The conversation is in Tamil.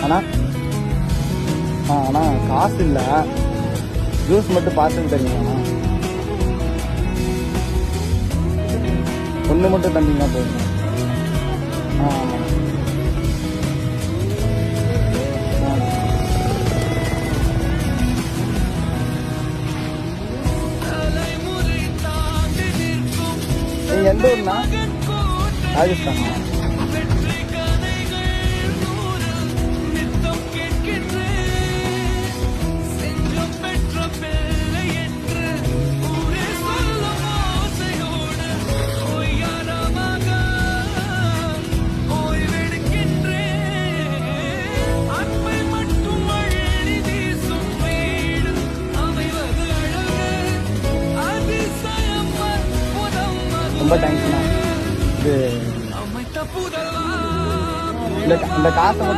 அண்ணா அண்ணா காசு இல்லை, ஜூஸ் மட்டும் பார்சல் தெரியுமாண்ணா? ஒன்று மட்டும் தந்தீங்கன்னா போதும். ஆமாம். நீங்கள் எந்த ஊர்னா? ராஜஸ்தானா? ரொம்ப தேங்க்ஸ்ண்ணா. இது இந்த காசை